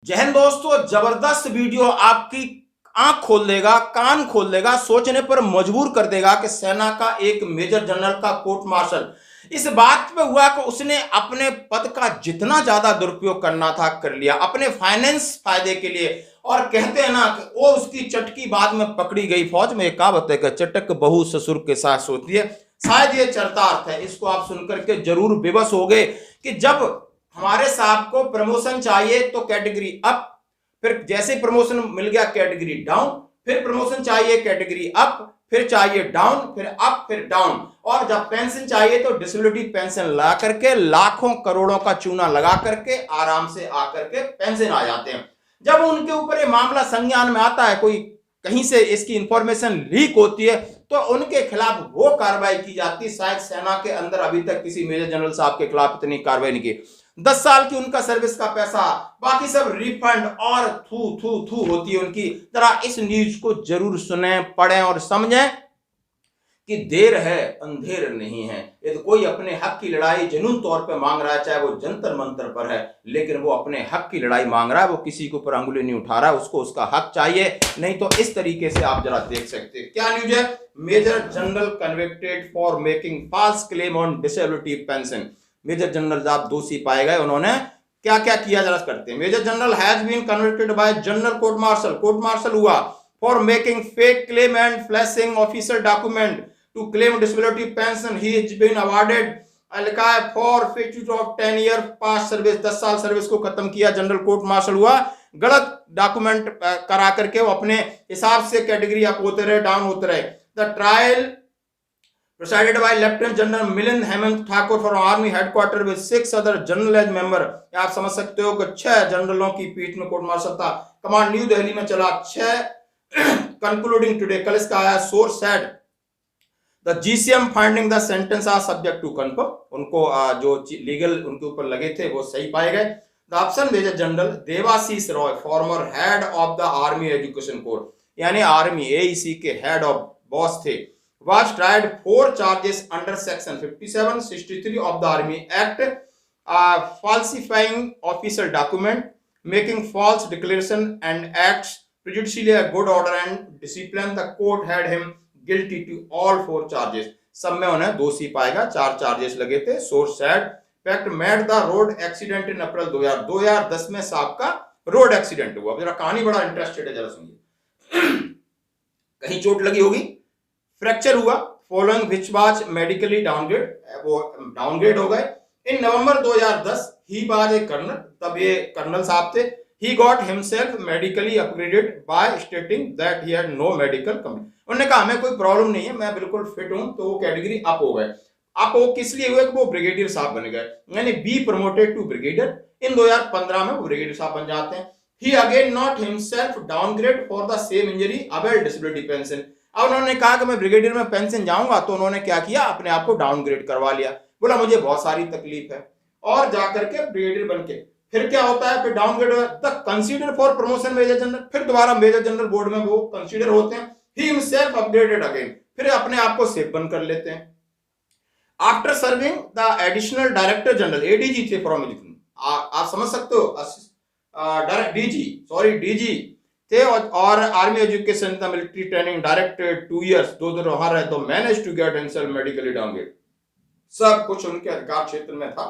जय हिंद दोस्तों, जबरदस्त वीडियो आपकी आंख खोल देगा, कान खोल देगा, सोचने पर मजबूर कर देगा कि सेना का एक मेजर जनरल का कोर्ट मार्शल इस बात पे हुआ कि उसने अपने पद का जितना ज्यादा दुरुपयोग करना था कर लिया अपने फाइनेंस फायदे के लिए। और कहते हैं ना कि वो उसकी चटकी बाद में पकड़ी गई। फौज में एक कहावत है कि चटक बहू ससुर के साथ सोती है। शायद ये चरितार्थ है। इसको आप सुनकर के जरूर बेबस हो गए कि जब हमारे साहब को प्रमोशन चाहिए तो कैटेगरी अप, फिर जैसे प्रमोशन मिल गया कैटेगरी डाउन, फिर प्रमोशन चाहिए कैटेगरी अप, फिर चाहिए डाउन, फिर अप, फिर डाउन। और जब पेंशन चाहिए तो डिसेबिलिटी पेंशन ला करके लाखों करोड़ों का चूना लगा करके आराम से आकर के पेंशन आ जाते हैं। जब उनके ऊपर ये मामला संज्ञान में आता है, कोई कहीं से इसकी इंफॉर्मेशन लीक होती है तो उनके खिलाफ वो कार्रवाई की जाती है। शायद सेना के अंदर अभी तक किसी मेजर जनरल साहब के खिलाफ इतनी कार्रवाई नहीं की। 10 साल की उनका सर्विस का पैसा, बाकी सब रिफंड और थू थू थू होती है उनकी। जरा इस न्यूज को जरूर सुने, पढ़ें और समझें कि देर है अंधेर नहीं है। यदि कोई अपने हक की लड़ाई जुनून तौर पे मांग रहा है, चाहे वो जंतर मंतर पर है, लेकिन वो अपने हक की लड़ाई मांग रहा है, वो किसी के ऊपर अंगुली नहीं उठा रहा है, उसको उसका हक चाहिए। नहीं तो इस तरीके से आप जरा देख सकते हैं। क्या न्यूज है? Major general convicted for making false claim on disability pension. Major general साहब दोषी पाए गए। उन्होंने क्या क्या किया जरा करते हैं। Major general has been convicted by general court martial, court martial हुआ for making fake claim and flashing official document to claim disability pension. He has been awarded लिखा है forfeiture of 10 year past service. 10 साल service को खत्म किया। General court martial हुआ, गलत document करा करके वो अपने हिसाब से कैटेगरी अप होते रहे, डाउन होते रहे। The trial presided by Lieutenant General Milind Hemant Thakur from Army Headquarters with 6 other general as member। आप समझ सकते हो कि 6 जनरलों की पीठ में कोर्ट मार्शल था। कमांड न्यू दिल्ली में चला। 6 कंक्लूडिंग टुडे, कल इसका आया। Source said the GCM finding the sentence are subject to confirm. उनको जो लीगल उनके ऊपर लगे थे वो सही पाए गए। The option major general Debashish Roy, former head of the army education court, यानी आर्मी AEC के हेड ऑफ बॉस थे, was tried 4 charges under section 57 63 of the Army Act, falsifying official document, making false declaration and acts prejudicially a good order and discipline। The court had him guilty to all 4 charges। सब में उन्हें दोषी पाएगा। 4 charges लगे थे। Source said fact made the road accident in April 2010 में साहब का रोड एक्सीडेंट हुआ। जरा कहानी बड़ा इंटरेस्टेड है, जरा सुनिए। कहीं चोट लगी होगी, फ्रैक्चर हुआ, following which was medically downgrade, वो डाउनग्रेड हो गए। इन नवंबर 2010 ही वाज ए कर्नल, तब ये कर्नल साहब थे। He got himself medically upgraded by stating that he had no medical complaint. उन्होंने कहा हमें कोई प्रॉब्लम नहीं है, मैं बिल्कुल फिट हूं, तो वो कैटेगरी अप हो गए। अप वो किस लिए हुए कि वो ब्रिगेडियर साहब बन गए, यानी be promoted to brigadier. In 2015 में वो ब्रिगेडियर साहब बन जाते हैं। He again not himself downgrade for the same injury avail disability pension. अब उन्होंने कहा कि मैं ब्रिगेडियर में पेंशन जाऊंगा, तो उन्होंने क्या किया, अपने आप को डाउनग्रेड करवा लिया। बोला मुझे बहुत सारी तकलीफ है, और जाकर के ब्रिगेडियर बनके फिर क्या होता है, फिर downgrade the consider for promotion major general, फिर दोबारा मेजर जनरल बोर्ड में वो कंसीडर होते हैं। ही हिमसेल्फ अपग्रेडेड अगेन, फिर अपने आप को सेफ बन कर लेते हैं। After serving the additional director general, ADG थे फ्रॉम, आप समझ सकते हो, DG थे। और army education the military training directed 2 years, 2 दिन वहां रहे, तो manage to get himself medically downgrade. सब कुछ उनके अधिकार क्षेत्र में था,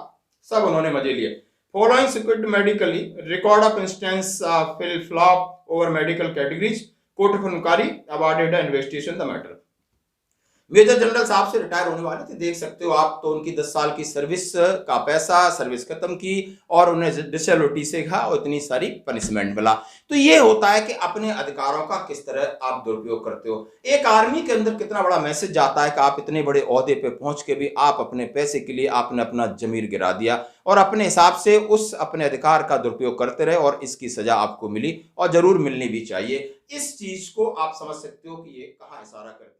सब उन्होंने मजे लिए। Following security medically record of instance flip flop over medical categories, court of inquiry awarded investigation the matter. Major general साहब से रिटायर होने वाले थे, देख सकते हो आप, तो उनकी 10 साल की सर्विस का पैसा, सर्विस खत्म की, और उन्हें डिसेबिलिटी से कहा और इतनी सारी पनिशमेंट मिला। तो ये होता है कि अपने अधिकारों का किस तरह आप दुरुपयोग करते हो। एक आर्मी के अंदर कितना बड़ा मैसेज जाता है कि आप इतने बड़े ओहदे पे पहुंच के भी आप अपने पैसे के लिए आपने अपना जमीर गिरा दिया और अपने हिसाब से उस अपने अधिकार का दुरुपयोग करते रहे, और इसकी सजा आपको मिली और जरूर मिलनी भी चाहिए। इस चीज को आप समझ सकते हो कि ये कहाँ इशारा करते हैं।